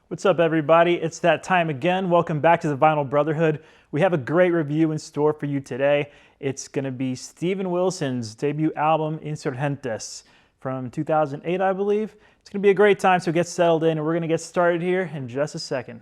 What's up, everybody? It's that time again. Welcome back to the Vinyl Brotherhood. We have a great review in store for you today. It's going to be Steven Wilson's debut album, Insurgentes, from 2008, I believe. It's going to be a great time, so get settled in, and we're going to get started here in just a second.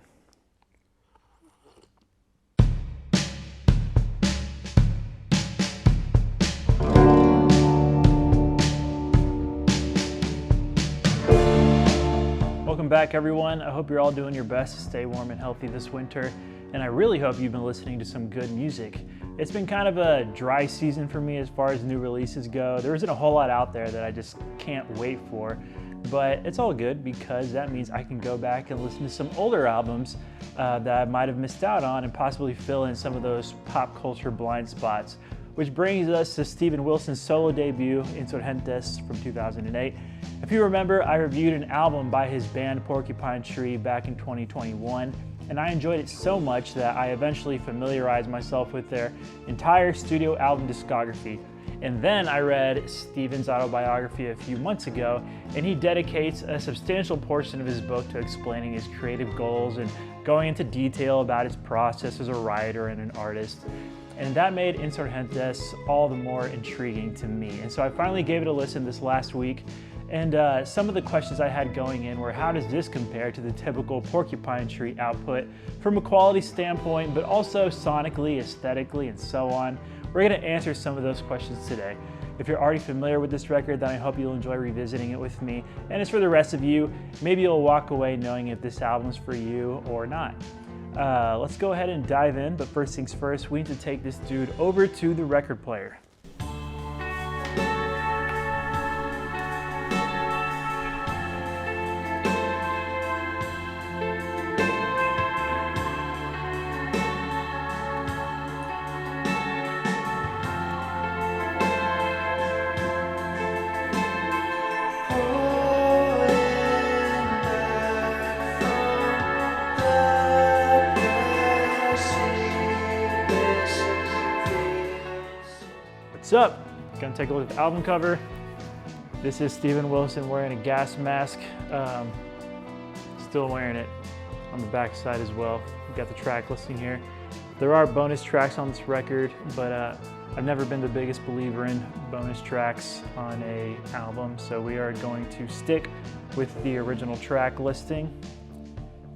Welcome back, everyone. I hope you're all doing your best to stay warm and healthy this winter, and I really hope you've been listening to some good music. It's been kind of a dry season for me as far as new releases go. There isn't a whole lot out there that I just can't wait for, but it's all good because that means I can go back and listen to some older albums that I might have missed out on and possibly fill in some of those pop culture blind spots. Which brings us to Steven Wilson's solo debut, Insurgentes, from 2008. If you remember, I reviewed an album by his band Porcupine Tree back in 2021, and I enjoyed it so much that I eventually familiarized myself with their entire studio album discography. And then I read Steven's autobiography a few months ago, and he dedicates a substantial portion of his book to explaining his creative goals and going into detail about his process as a writer and an artist. And that made Insurgentes all the more intriguing to me. And so I finally gave it a listen this last week. And some of the questions I had going in were, how does this compare to the typical Porcupine Tree output from a quality standpoint, but also sonically, aesthetically, and so on? We're gonna answer some of those questions today. If you're already familiar with this record, then I hope you'll enjoy revisiting it with me. And as for the rest of you, maybe you'll walk away knowing if this album's for you or not. Let's go ahead and dive in, but first things first, we need to take this dude over to the record player. What's up? Gonna take a look at the album cover. This is Steven Wilson wearing a gas mask. Still wearing it on the back side as well. We've got the track listing here. There are bonus tracks on this record, but I've never been the biggest believer in bonus tracks on an album, so we are going to stick with the original track listing,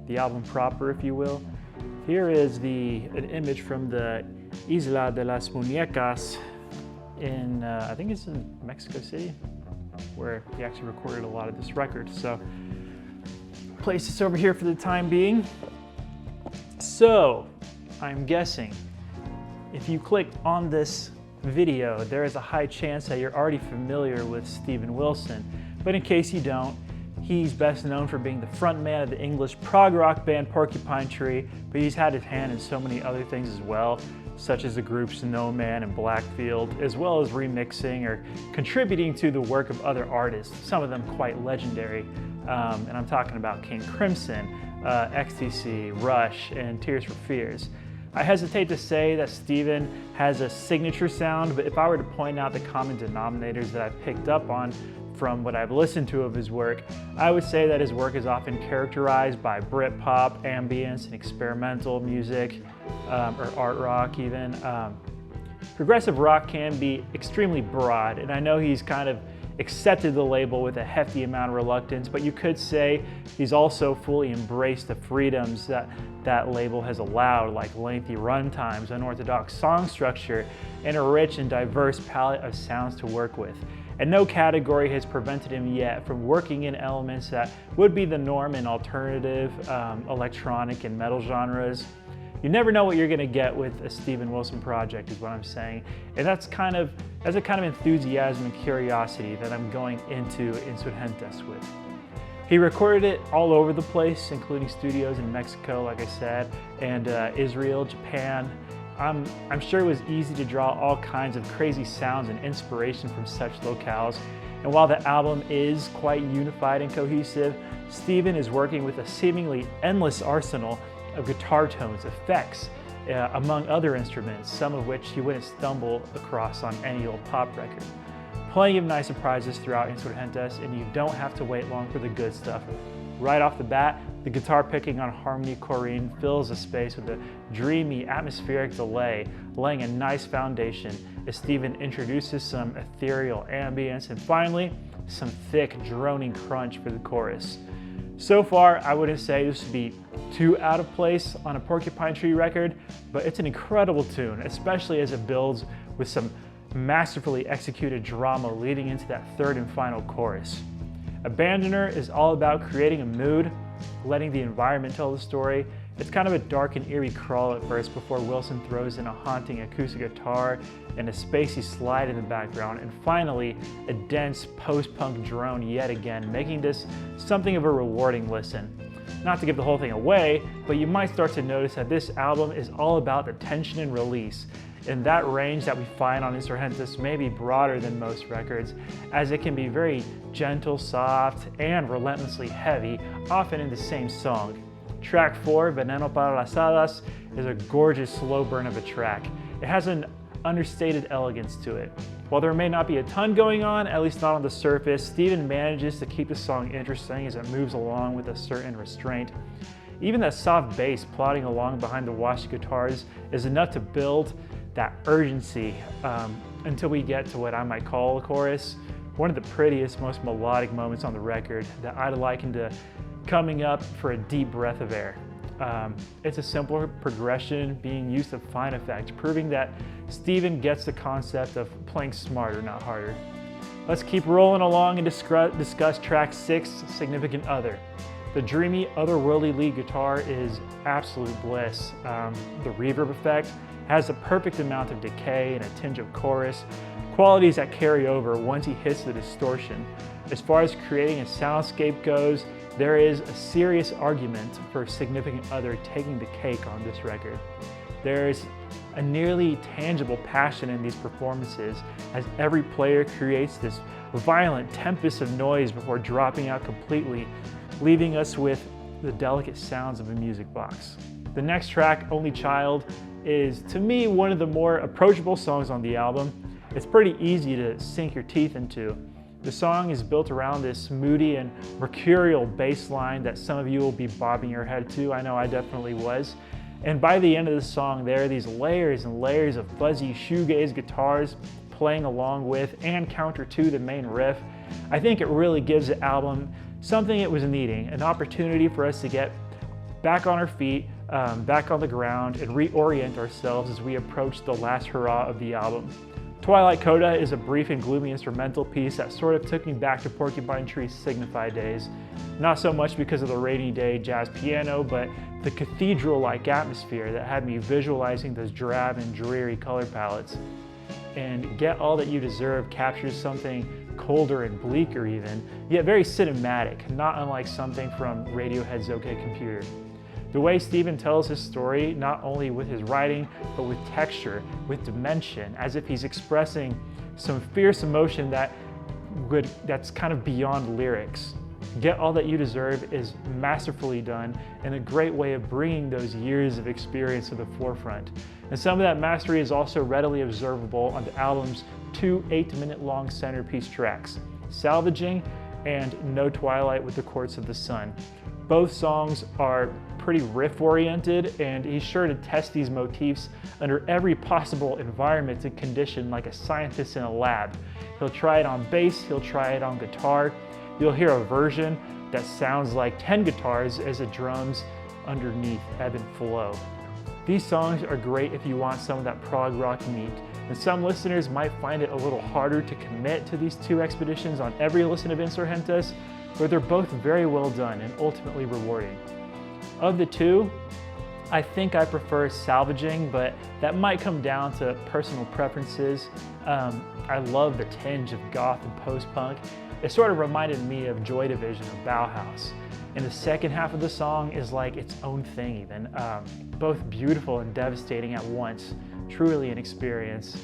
the album proper, if you will. Here is an image from the Isla de las Muñecas in, I think it's in Mexico City, where he actually recorded a lot of this record. So, place this over here for the time being. So, I'm guessing if you click on this video, there is a high chance that you're already familiar with Steven Wilson. But in case you don't, he's best known for being the frontman of the English prog rock band Porcupine Tree, but he's had his hand in so many other things as well, such as the group Snowman and Blackfield, as well as remixing or contributing to the work of other artists, some of them quite legendary. And I'm talking about King Crimson, XTC, Rush, and Tears for Fears. I hesitate to say that Steven has a signature sound, but if I were to point out the common denominators that I've picked up on from what I've listened to of his work, I would say that his work is often characterized by Britpop, ambience, and experimental music, or art rock even. Progressive rock can be extremely broad, and I know he's kind of accepted the label with a hefty amount of reluctance, but you could say he's also fully embraced the freedoms that label has allowed, like lengthy run times, unorthodox song structure, and a rich and diverse palette of sounds to work with. And no category has prevented him yet from working in elements that would be the norm in alternative, electronic, and metal genres. You never know what you're gonna get with a Steven Wilson project, is what I'm saying. And that's a kind of enthusiasm and curiosity that I'm going into Insurgentes with. He recorded it all over the place, including studios in Mexico, like I said, and Israel, Japan. I'm sure it was easy to draw all kinds of crazy sounds and inspiration from such locales. And while the album is quite unified and cohesive, Steven is working with a seemingly endless arsenal of guitar tones, effects, among other instruments, some of which you wouldn't stumble across on any old pop record. Plenty of nice surprises throughout Insurgentes, and you don't have to wait long for the good stuff. Right off the bat, The guitar picking on harmony chorine fills the space with a dreamy, atmospheric delay, laying a nice foundation as Steven introduces some ethereal ambience and finally, some thick, droning crunch for the chorus. So far, I wouldn't say this would be too out of place on a Porcupine Tree record, but it's an incredible tune, especially as it builds with some masterfully executed drama leading into that third and final chorus. Abandoner is all about creating a mood, letting the environment tell the story. It's kind of a dark and eerie crawl at first before Wilson throws in a haunting acoustic guitar and a spacey slide in the background, and finally a dense post-punk drone yet again, making this something of a rewarding listen. Not to give the whole thing away, but you might start to notice that this album is all about the tension and release, and that range that we find on Insurgentes may be broader than most records, as it can be very gentle, soft, and relentlessly heavy, often in the same song. Track 4, Veneno para las Hadas, is a gorgeous slow burn of a track. It has an understated elegance to it. While there may not be a ton going on, at least not on the surface, Steven manages to keep the song interesting as it moves along with a certain restraint. Even that soft bass plodding along behind the washed guitars is enough to build that urgency until we get to what I might call a chorus. One of the prettiest, most melodic moments on the record that I'd liken to coming up for a deep breath of air. It's a simpler progression being used to fine effect, proving that Steven gets the concept of playing smarter, not harder. Let's keep rolling along and discuss track 6, Significant Other. The dreamy, otherworldly lead guitar is absolute bliss. The reverb effect has the perfect amount of decay and a tinge of chorus, qualities that carry over once he hits the distortion. As far as creating a soundscape goes, there is a serious argument for Significant Other taking the cake on this record. There's a nearly tangible passion in these performances as every player creates this violent tempest of noise before dropping out completely, leaving us with the delicate sounds of a music box. The next track, Only Child, is to me one of the more approachable songs on the album. It's pretty easy to sink your teeth into. The song is built around this moody and mercurial bass line that some of you will be bobbing your head to. I know I definitely was. And by the end of the song, there are these layers and layers of fuzzy shoegaze guitars playing along with and counter to the main riff. I think it really gives the album something it was needing, an opportunity for us to get back on our feet, back on the ground, and reorient ourselves as we approach the last hurrah of the album. Twilight Coda is a brief and gloomy instrumental piece that sort of took me back to Porcupine Tree's Signify days. Not so much because of the rainy day jazz piano, but the cathedral-like atmosphere that had me visualizing those drab and dreary color palettes. And Get All That You Deserve captures something colder and bleaker even, yet very cinematic, not unlike something from Radiohead's OK Computer. The way Steven tells his story, not only with his writing, but with texture, with dimension, as if he's expressing some fierce emotion that's kind of beyond lyrics. Get All That You Deserve is masterfully done and a great way of bringing those years of experience to the forefront. And some of that mastery is also readily observable on the album's 2 8-minute-long centerpiece tracks, Salvaging and No Twilight with the Courts of the Sun. Both songs are pretty riff-oriented, and he's sure to test these motifs under every possible environment and condition like a scientist in a lab. He'll try it on bass, he'll try it on guitar. You'll hear a version that sounds like 10 guitars as the drums underneath ebb and flow. These songs are great if you want some of that prog rock meat, and some listeners might find it a little harder to commit to these two expeditions on every listen of Insurgentes, but they're both very well done and ultimately rewarding. Of the two, I think I prefer Salvaging, but that might come down to personal preferences. I love the tinge of goth and post-punk. It sort of reminded me of Joy Division of Bauhaus. And the second half of the song is like its own thing even. Both beautiful and devastating at once. Truly an experience.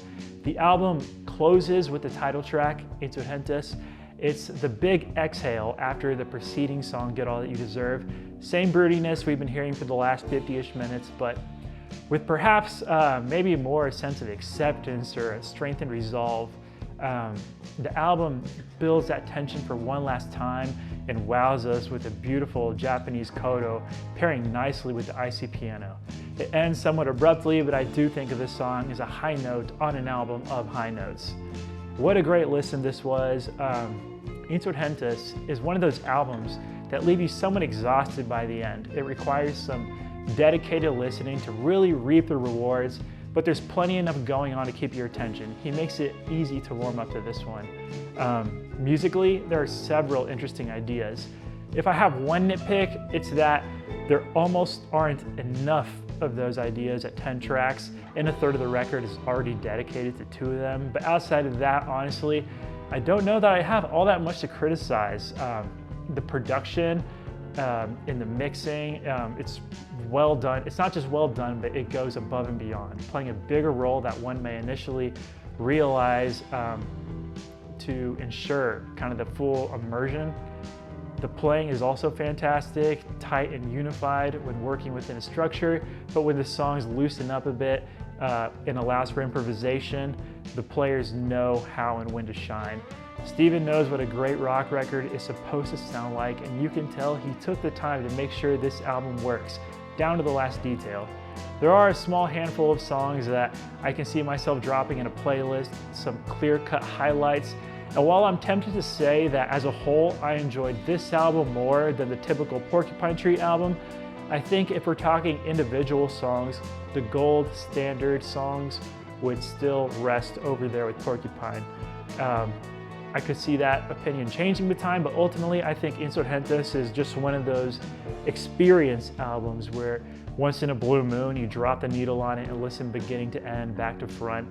The album closes with the title track, Insurgentes. It's the big exhale after the preceding song, Get All That You Deserve. Same broodiness we've been hearing for the last 50-ish minutes, but with perhaps maybe more a sense of acceptance or a strengthened resolve. The album builds that tension for one last time and wows us with a beautiful Japanese koto pairing nicely with the icy piano. It ends somewhat abruptly, but I do think of this song as a high note on an album of high notes. What a great listen this was. Insurgentes is one of those albums that leave you somewhat exhausted by the end. It requires some dedicated listening to really reap the rewards, but there's plenty enough going on to keep your attention. He makes it easy to warm up to this one. Musically, there are several interesting ideas. If I have one nitpick, it's that there almost aren't enough of those ideas at 10 tracks, and a third of the record is already dedicated to 2 of them. But outside of that, honestly, I don't know that I have all that much to criticize. The production, in the mixing, it's well done. It's not just well done, but it goes above and beyond, playing a bigger role that one may initially realize to ensure kind of the full immersion. The playing is also fantastic, tight and unified when working within a structure, but when the songs loosen up a bit and allows for improvisation, the players know how and when to shine. Steven knows what a great rock record is supposed to sound like, and you can tell he took the time to make sure this album works, down to the last detail. There are a small handful of songs that I can see myself dropping in a playlist, some clear-cut highlights, and while I'm tempted to say that as a whole I enjoyed this album more than the typical Porcupine Tree album, I think if we're talking individual songs, the gold standard songs would still rest over there with Porcupine. I could see that opinion changing with time, but ultimately I think Insurgentes is just one of those experience albums where once in a blue moon you drop the needle on it and listen beginning to end, back to front.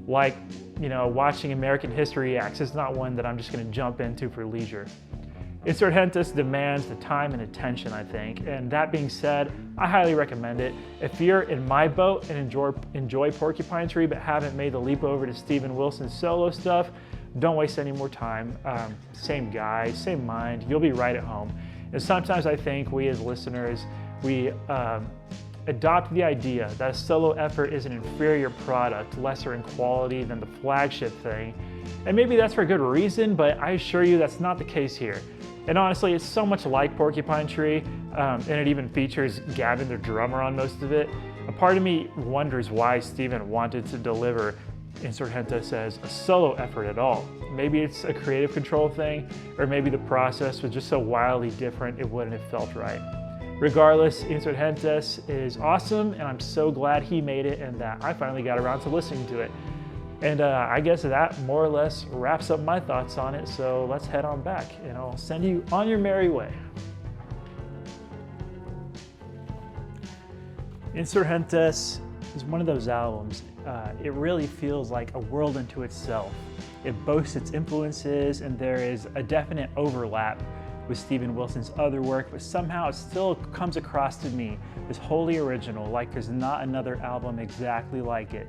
Like, you know, watching American History X is not one that I'm just going to jump into for leisure. Insurgentes demands the time and attention, I think, and that being said, I highly recommend it. If you're in my boat and enjoy Porcupine Tree but haven't made the leap over to Steven Wilson's solo stuff, don't waste any more time. Same guy, same mind, you'll be right at home. And sometimes I think we as listeners, we adopt the idea that a solo effort is an inferior product, lesser in quality than the flagship thing. And maybe that's for good reason, but I assure you that's not the case here. And honestly, it's so much like Porcupine Tree, and it even features Gavin, the drummer, on most of it. A part of me wonders why Steven wanted to deliver Insurgentes as a solo effort at all. Maybe it's a creative control thing, or maybe the process was just so wildly different it wouldn't have felt right. Regardless, Insurgentes is awesome, and I'm so glad he made it and that I finally got around to listening to it. And I guess that more or less wraps up my thoughts on it, so let's head on back and I'll send you on your merry way. Insurgentes is one of those albums. It really feels like a world unto itself. It boasts its influences and there is a definite overlap with Steven Wilson's other work, but somehow it still comes across to me as wholly original, like there's not another album exactly like it.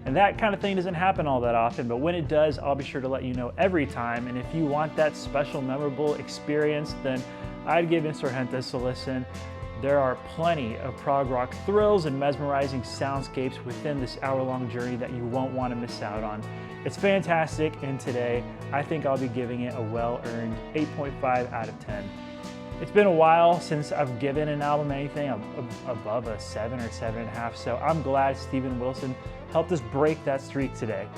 And that kind of thing doesn't happen all that often, but when it does, I'll be sure to let you know every time. And if you want that special, memorable experience, then I'd give Insurgentes a listen. There are plenty of prog rock thrills and mesmerizing soundscapes within this hour-long journey that you won't want to miss out on. It's fantastic, and today I think I'll be giving it a well-earned 8.5 out of 10. It's been a while since I've given an album anything above a 7 or 7.5, so I'm glad Steven Wilson helped us break that streak today.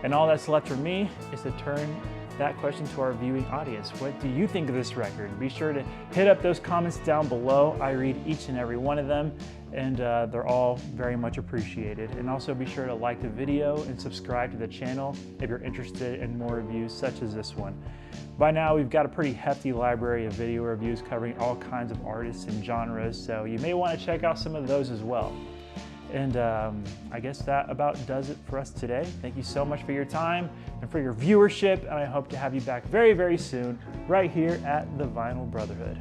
And all that's left for me is to turn that question to our viewing audience. What do you think of this record? Be sure to hit up those comments down below. I read each and every one of them, and they're all very much appreciated. And also be sure to like the video and subscribe to the channel if you're interested in more reviews such as this one. By now, we've got a pretty hefty library of video reviews covering all kinds of artists and genres, so you may want to check out some of those as well. And I guess that about does it for us today. Thank you so much for your time and for your viewership, and I hope to have you back very, very soon right here at the Vinyl Brotherhood.